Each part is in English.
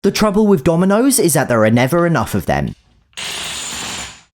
The trouble with dominoes is that there are never enough of them.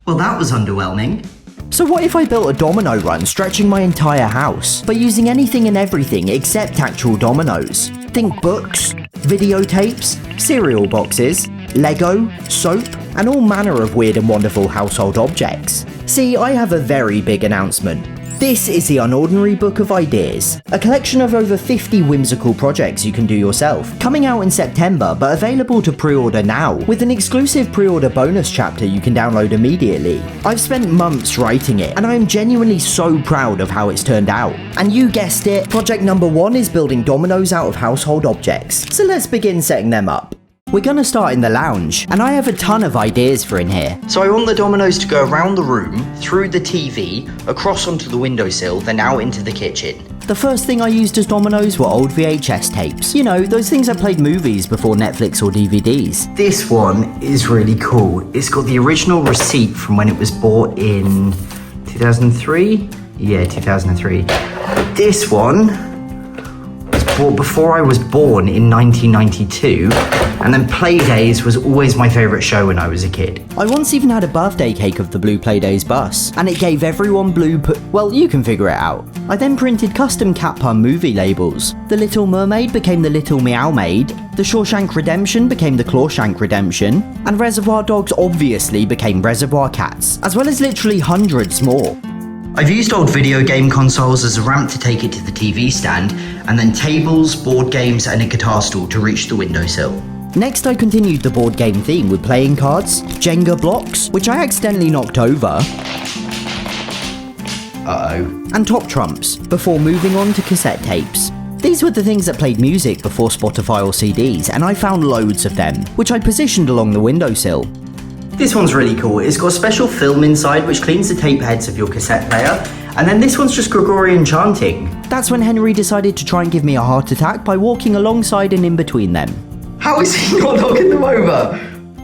Well, that was underwhelming. So what if I built a domino run stretching my entire house, but using anything and everything except actual dominoes? Think books, videotapes, cereal boxes, Lego, soap, and all manner of weird and wonderful household objects. See, I have a very big announcement. This is the Unordinary Book of Ideas, a collection of over 50 whimsical projects you can do yourself, coming out in September but available to pre-order now, with an exclusive pre-order bonus chapter you can download immediately. I've spent months writing it, and I am genuinely so proud of how it's turned out. And you guessed it, project number 1 is building dominoes out of household objects, so let's begin setting them up. We're gonna start in the lounge, and I have a ton of ideas for in here. So I want the dominoes to go around the room, through the TV, across onto the windowsill, then out into the kitchen. The first thing I used as dominoes were old VHS tapes. You know, those things that played movies before Netflix or DVDs. This one is really cool. It's got the original receipt from when it was bought in 2003? Yeah, 2003. This one bought before I was born in 1992, and then Playdays was always my favourite show when I was a kid. I once even had a birthday cake of the blue Playdays bus, and it gave everyone blue well, you can figure it out. I then printed custom Cat Pun movie labels. The Little Mermaid became the Little Meow Maid, The Shawshank Redemption became the Clawshank Redemption, and Reservoir Dogs obviously became Reservoir Cats, as well as literally hundreds more. I've used old video game consoles as a ramp to take it to the TV stand, and then tables, board games, and a guitar stool to reach the windowsill. Next, I continued the board game theme with playing cards, Jenga blocks, which I accidentally knocked over, and top trumps, before moving on to cassette tapes. These were the things that played music before Spotify or CDs, and I found loads of them, which I positioned along the windowsill. This one's really cool. It's got a special film inside which cleans the tape heads of your cassette player, and then this one's just Gregorian chanting. That's when Henry decided to try and give me a heart attack by walking alongside and in between them. How is he not knocking them over?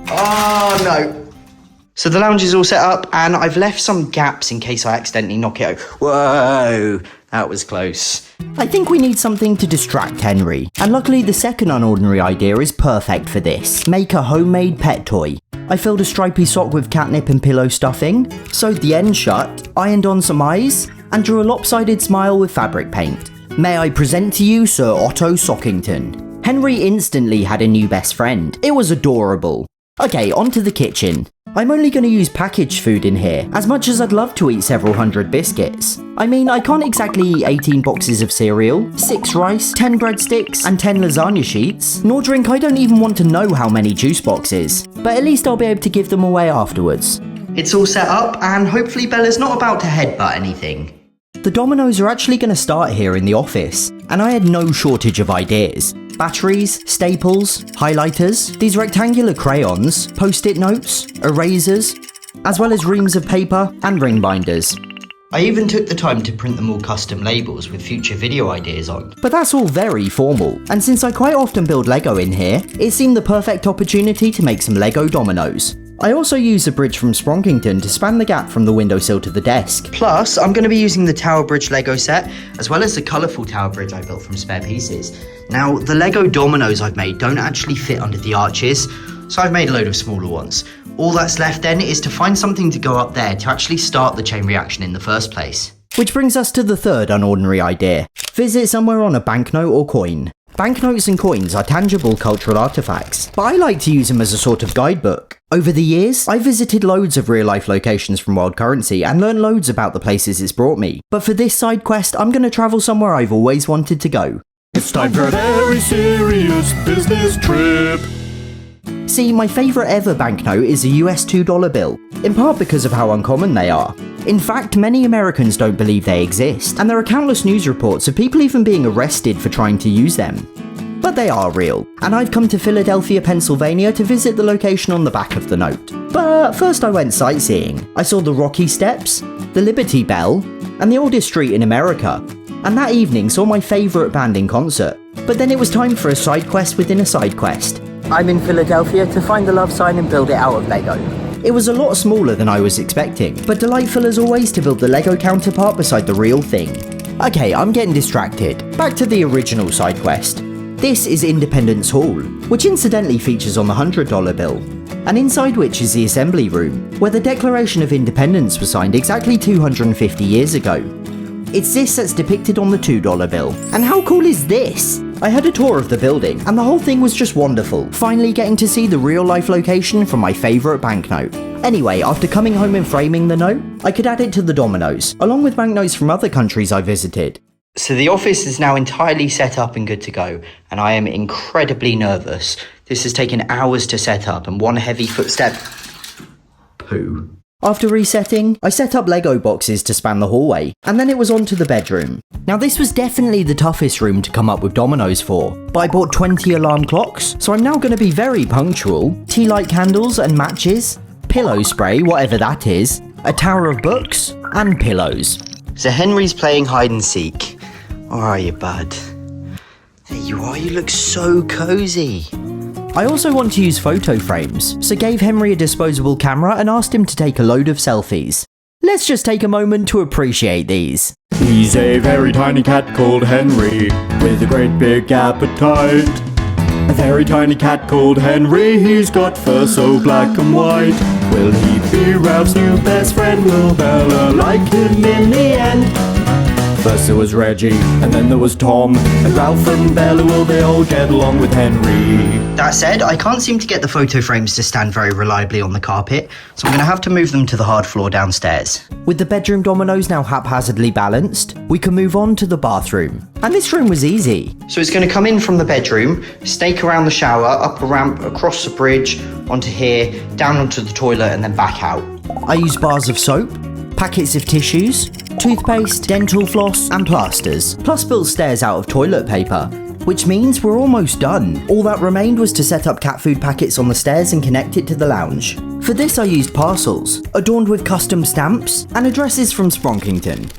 Oh no. So the lounge is all set up, and I've left some gaps in case I accidentally knock it over. Whoa, that was close. I think we need something to distract Henry, and luckily the second unordinary idea is perfect for this. Make a homemade pet toy. I filled a stripy sock with catnip and pillow stuffing, sewed the end shut, ironed on some eyes, and drew a lopsided smile with fabric paint. May I present to you Sir Otto Sockington. Henry instantly had a new best friend. It was adorable. Okay, on to the kitchen. I'm only going to use packaged food in here, as much as I'd love to eat several hundred biscuits. I mean, I can't exactly eat 18 boxes of cereal, 6 rice, 10 breadsticks, and 10 lasagna sheets, nor drink I don't even want to know how many juice boxes, but at least I'll be able to give them away afterwards. It's all set up, and hopefully Bella's not about to headbutt anything. The dominoes are actually going to start here in the office, and I had no shortage of ideas. Batteries, staples, highlighters, these rectangular crayons, post-it notes, erasers, as well as reams of paper and ring binders. I even took the time to print them all custom labels with future video ideas on. But that's all very formal, and since I quite often build Lego in here, it seemed the perfect opportunity to make some Lego dominoes. I also used a bridge from Spronkington to span the gap from the windowsill to the desk. Plus, I'm going to be using the Tower Bridge Lego set, as well as the colourful Tower Bridge I built from spare pieces. Now, the Lego dominoes I've made don't actually fit under the arches, so I've made a load of smaller ones. All that's left then is to find something to go up there to actually start the chain reaction in the first place. Which brings us to the third unordinary idea. Visit somewhere on a banknote or coin. Banknotes and coins are tangible cultural artifacts, but I like to use them as a sort of guidebook. Over the years, I visited loads of real-life locations from World Currency and learned loads about the places it's brought me. But for this side quest, I'm going to travel somewhere I've always wanted to go. It's time for a very serious business trip. See, my favourite ever banknote is a US $2 bill, in part because of how uncommon they are. In fact, many Americans don't believe they exist, and there are countless news reports of people even being arrested for trying to use them. But they are real, and I've come to Philadelphia, Pennsylvania to visit the location on the back of the note. But first I went sightseeing. I saw the Rocky Steps, the Liberty Bell, and the oldest street in America. And that evening saw my favourite band in concert. But then it was time for a side quest within a side quest. I'm in Philadelphia to find the love sign and build it out of Lego. It was a lot smaller than I was expecting, but delightful as always to build the Lego counterpart beside the real thing. Okay, I'm getting distracted. Back to the original side quest. This is Independence Hall, which incidentally features on the $100 bill, and inside which is the Assembly Room, where the Declaration of Independence was signed exactly 250 years ago. It's this that's depicted on the $2 bill. And how cool is this? I had a tour of the building, and the whole thing was just wonderful, finally getting to see the real-life location from my favourite banknote. Anyway, after coming home and framing the note, I could add it to the Dominoes, along with banknotes from other countries I visited. So the office is now entirely set up and good to go, and I am incredibly nervous. This has taken hours to set up, and one heavy footstep... Poo. After resetting, I set up Lego boxes to span the hallway, and then it was on to the bedroom. Now this was definitely the toughest room to come up with dominoes for, but I bought 20 alarm clocks, so I'm now going to be very punctual, tea light candles and matches, pillow spray, whatever that is, a tower of books, and pillows. So Henry's playing hide and seek. Where are you, bud? There you are, you look so cozy. I also want to use photo frames, so gave Henry a disposable camera and asked him to take a load of selfies. Let's just take a moment to appreciate these. He's a very tiny cat called Henry, with a great big appetite. A very tiny cat called Henry, he's got fur so black and white. Will he be Ralph's new best friend? Will Bella like him in the end? First there was Reggie, and then there was Tom, and Ralph and Bella, will they all get along with Henry? That said, I can't seem to get the photo frames to stand very reliably on the carpet, so I'm going to have to move them to the hard floor downstairs. With the bedroom dominoes now haphazardly balanced, we can move on to the bathroom. And this room was easy. So it's going to come in from the bedroom, snake around the shower, up a ramp, across the bridge, onto here, down onto the toilet, and then back out. I used bars of soap, packets of tissues, toothpaste, dental floss, and plasters, plus built stairs out of toilet paper, which means we're almost done. All that remained was to set up cat food packets on the stairs and connect it to the lounge. For this I used parcels, adorned with custom stamps, and addresses from Spronkington.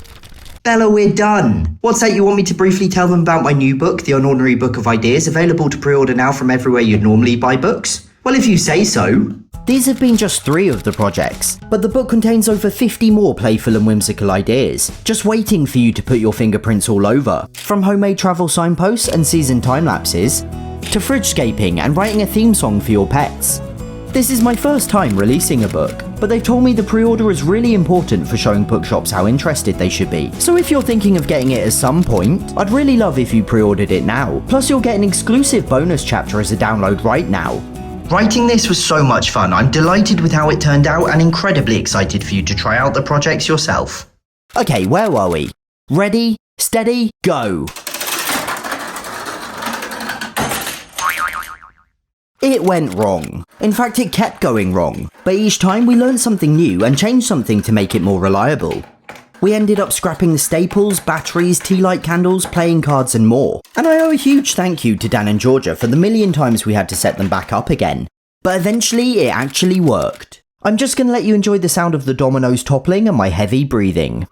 Bella, we're done. What's that, you want me to briefly tell them about my new book, The Unordinary Book of Ideas, available to pre-order now from everywhere you'd normally buy books? Well, if you say so. These have been just 3 of the projects, but the book contains over 50 more playful and whimsical ideas, just waiting for you to put your fingerprints all over. From homemade travel signposts and season time-lapses, to fridgescaping and writing a theme song for your pets. This is my first time releasing a book, but they've told me the pre-order is really important for showing bookshops how interested they should be. So if you're thinking of getting it at some point, I'd really love if you pre-ordered it now. Plus you'll get an exclusive bonus chapter as a download right now. Writing this was so much fun. I'm delighted with how it turned out and incredibly excited for you to try out the projects yourself. Okay, where were we? Ready, steady, go! It went wrong. In fact, it kept going wrong. But each time we learned something new and changed something to make it more reliable. We ended up scrapping the staples, batteries, tea light candles, playing cards and more. And I owe a huge thank you to Dan and Georgia for the million times we had to set them back up again. But eventually it actually worked. I'm just gonna let you enjoy the sound of the dominoes toppling and my heavy breathing.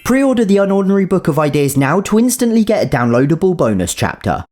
Pre-order the Unordinary Book of Ideas now to instantly get a downloadable bonus chapter.